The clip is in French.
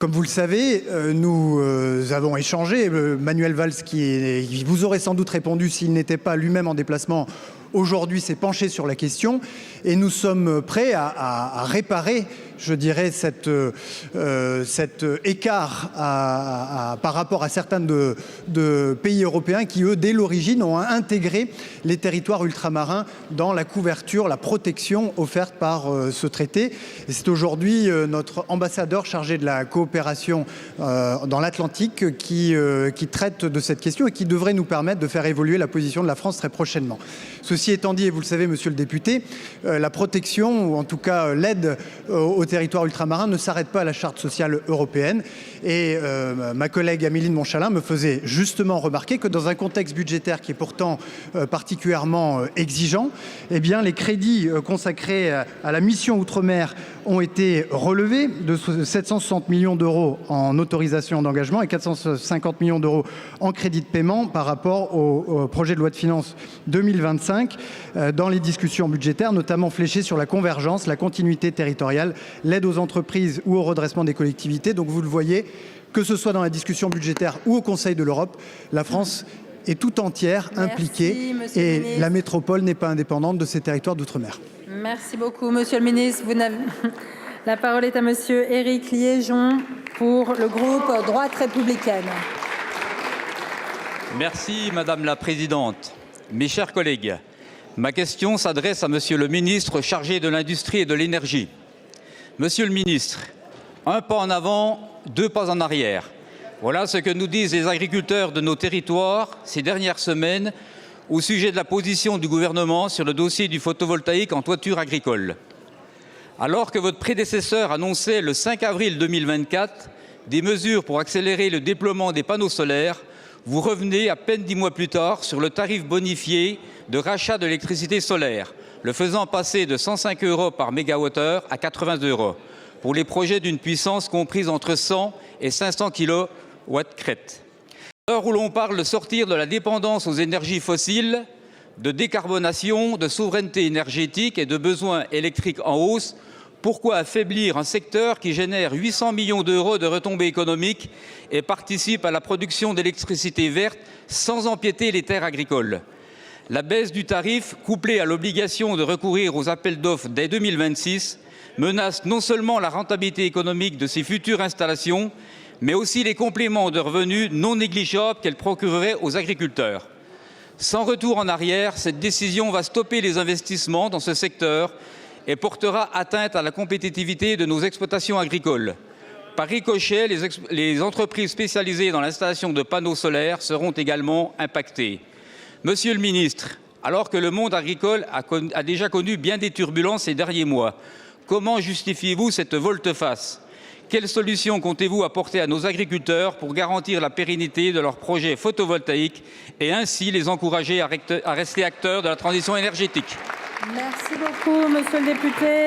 Comme vous le savez, nous avons échangé. Manuel Valls, qui vous aurait sans doute répondu s'il n'était pas lui-même en déplacement aujourd'hui, s'est penché sur la question et nous sommes prêts à réparer, je dirais, cet écart par rapport à certains de pays européens qui, eux, dès l'origine, ont intégré les territoires ultramarins dans la couverture, la protection offerte par ce traité. Et c'est aujourd'hui notre ambassadeur chargé de la coopération dans l'Atlantique qui traite de cette question et qui devrait nous permettre de faire évoluer la position de la France très prochainement. Ceci étant dit, et vous le savez, monsieur le député, la protection, ou en tout cas l'aide aux territoires ultramarins, ne s'arrête pas à la Charte sociale européenne. Et ma collègue Amélie de Montchalin me faisait justement remarquer que dans un contexte budgétaire qui est pourtant particulièrement exigeant, eh bien, les crédits consacrés à la mission Outre-mer ont été relevés de 760 millions d'euros en autorisation d'engagement et 450 millions d'euros en crédit de paiement par rapport au projet de loi de finances 2025 dans les discussions budgétaires, notamment fléchées sur la convergence, la continuité territoriale, l'aide aux entreprises ou au redressement des collectivités. Donc vous le voyez, que ce soit dans la discussion budgétaire ou au Conseil de l'Europe, la France est tout entière impliquée et la métropole n'est pas indépendante de ces territoires d'outre-mer. Merci beaucoup, monsieur le ministre. La parole est à monsieur Éric Liégeon pour le groupe Droite républicaine. Merci madame la présidente. Mes chers collègues, ma question s'adresse à monsieur le ministre chargé de l'Industrie et de l'Énergie. Monsieur le ministre, un pas en avant, deux pas en arrière. Voilà ce que nous disent les agriculteurs de nos territoires ces dernières semaines au sujet de la position du gouvernement sur le dossier du photovoltaïque en toiture agricole. Alors que votre prédécesseur annonçait le 5 avril 2024 des mesures pour accélérer le déploiement des panneaux solaires, vous revenez à peine 10 mois plus tard sur le tarif bonifié de rachat de l'électricité solaire, le faisant passer de 105 € par mégawattheure à 80 € pour les projets d'une puissance comprise entre 100 et 500 kW crête. À l'heure où l'on parle de sortir de la dépendance aux énergies fossiles, de décarbonation, de souveraineté énergétique et de besoins électriques en hausse, pourquoi affaiblir un secteur qui génère 800 millions d'euros de retombées économiques et participe à la production d'électricité verte sans empiéter les terres agricoles? La baisse du tarif, couplée à l'obligation de recourir aux appels d'offres dès 2026, menace non seulement la rentabilité économique de ces futures installations, mais aussi les compléments de revenus non négligeables qu'elle procurerait aux agriculteurs. Sans retour en arrière, cette décision va stopper les investissements dans ce secteur et portera atteinte à la compétitivité de nos exploitations agricoles. Par ricochet, les entreprises spécialisées dans l'installation de panneaux solaires seront également impactées. Monsieur le ministre, alors que le monde agricole a déjà connu bien des turbulences ces derniers mois, comment justifiez-vous cette volte-face? Quelles solutions comptez-vous apporter à nos agriculteurs pour garantir la pérennité de leurs projets photovoltaïques et ainsi les encourager à rester acteurs de la transition énergétique? Merci beaucoup, monsieur le député.